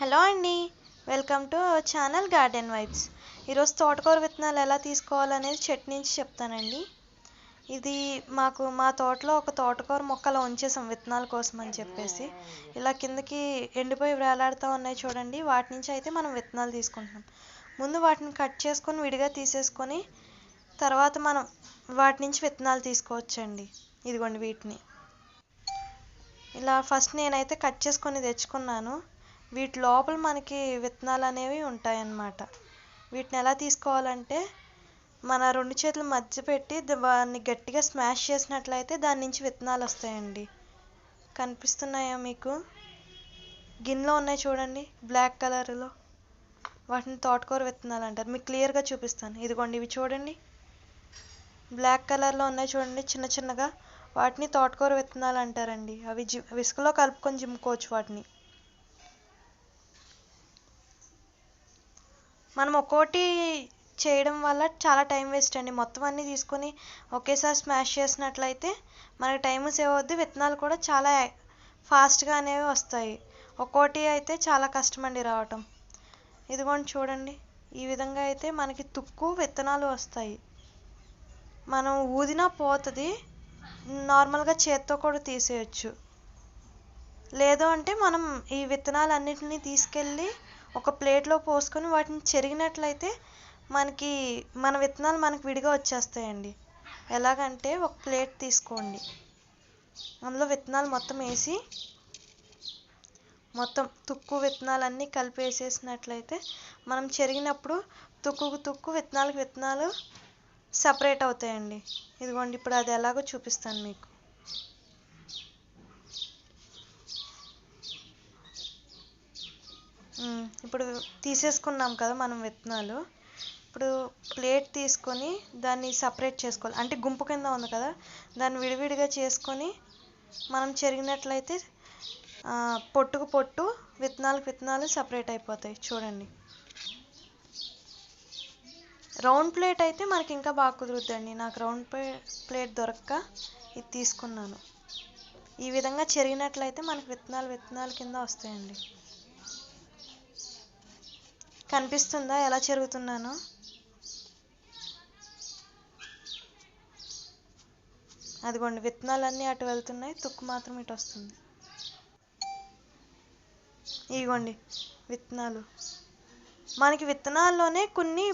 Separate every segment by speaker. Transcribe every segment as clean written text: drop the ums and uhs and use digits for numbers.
Speaker 1: Hello అండి, welcome to our channel garden vibes. ఈరోజు తోటకూర విత్తనాలు ఎలా తీసుకోవాలనేది చెట్టు నుంచి చెప్తానండి. ఇది మా తోటలో ఒక తోటకూర మొక్క అలా ఉంచేసాం విత్తనాల కోసం అని చెప్పేసి. ఇలా కిందకి ఎండిపోయి వేలాడుతూ ఉన్నాయి చూడండి, వాటి నుంచి అయితే మనం విత్తనాలు తీసుకుంటున్నాం. ముందు వాటిని కట్ చేసుకొని విడిగా తీసేసుకొని తర్వాత మనం వాటి నుంచి విత్తనాలు తీసుకోవచ్చండి. ఇదిగోండి వీటిని ఇలా ఫస్ట్ నేనైతే కట్ చేసుకొని తెచ్చుకున్నాను. వీటి లోపల మనకి విత్తనాలు అనేవి ఉంటాయన్నమాట. వీటిని ఎలా తీసుకోవాలంటే మన రెండు చేతులు మధ్య పెట్టి దాన్ని గట్టిగా స్మాష్ చేసినట్లయితే దాని నుంచి విత్తనాలు వస్తాయండి. కనిపిస్తున్నాయా మీకు? గిన్నెలో ఉన్నాయి చూడండి బ్లాక్ కలర్లో, వాటిని తోటకూర విత్తనాలు అంటారు. మీకు క్లియర్గా చూపిస్తాను. ఇదిగోండి ఇవి చూడండి, బ్లాక్ కలర్లో ఉన్నాయి చూడండి చిన్న చిన్నగా, వాటిని తోటకూర విత్తనాలు అంటారండి. అవి ఇసుకలో కలుపుకొని జిమ్ముకోవచ్చు. వాటిని మనం ఒక్కోటి చేయడం వల్ల చాలా టైం వేస్ట్ అండి. మొత్తం అన్నీ తీసుకొని ఒకేసారి స్మాష్ చేసినట్లయితే మనకి టైం సేవ్ అవుద్ది, విత్తనాలు కూడా చాలా ఫాస్ట్గా అనేవి వస్తాయి. ఒక్కోటి అయితే చాలా కష్టం అండి రావటం. ఇదిగోండి చూడండి, ఈ విధంగా అయితే మనకి తుక్కు విత్తనాలు వస్తాయి. మనం ఊదినా పోతుంది, నార్మల్గా చేత్తో కూడా తీసేయచ్చు. లేదు అంటే మనం ఈ విత్తనాలు అన్నిటిని తీసుకెళ్ళి ఒక ప్లేట్లో పోసుకొని వాటిని చెరిగినట్లయితే మన విత్తనాలు మనకి విడిగా వచ్చేస్తాయండి. ఎలాగంటే ఒక ప్లేట్ తీసుకోండి, అందులో విత్తనాలు మొత్తం వేసి మొత్తం తుక్కు విత్తనాలు అన్నీ కలిపి వేసేసినట్లయితే మనం చెరిగినప్పుడు తుక్కు విత్తనాలు సపరేట్ అవుతాయండి. ఇదిగోండి ఇప్పుడు అది ఎలాగో చూపిస్తాను మీకు. ఇప్పుడు తీసేసుకున్నాం కదా మనం విత్తనాలు. ఇప్పుడు ప్లేట్ తీసుకొని దాన్ని సపరేట్ చేసుకోవాలి. అంటే గుంపు కింద ఉంది కదా, దాన్ని విడివిడిగా చేసుకొని మనం చెరిగినట్లయితే పొట్టుకు పొట్టు విత్తనాలు సపరేట్ అయిపోతాయి. చూడండి, రౌండ్ ప్లేట్ అయితే మనకి ఇంకా బాగా కుదురుద్దండి. నాకు రౌండ్ ప్లేట్ దొరక్క ఇది తీసుకున్నాను. ఈ విధంగా చెరిగినట్లయితే మనకి విత్తనాలు కింద వస్తాయండి. కనిపిస్తుందా ఎలా చెరుగుతున్నానో? అదిగోండి విత్తనాలన్నీ అటు వెళ్తున్నాయి, తుక్కు మాత్రం ఇటు వస్తుంది. ఇదిగోండి విత్తనాలు. మనకి విత్తనాల్లోనే కొన్ని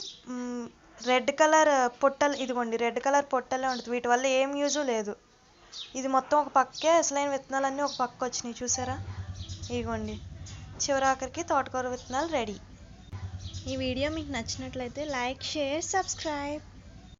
Speaker 1: రెడ్ కలర్ పొట్టలు, ఇదిగోండి రెడ్ కలర్ పొట్టలే ఉంటుంది. వీటి వల్ల ఏం యూజు లేదు. ఇది మొత్తం ఒక పక్కే, అసలైన విత్తనాలన్నీ ఒక పక్క వచ్చినాయి చూసారా? ఇదిగోండి చివరాఖరికి తోటకూర విత్తనాలు రెడీ. ఈ వీడియో మీకు నచ్చినట్లయితే లైక్, షేర్, సబ్స్క్రైబ్.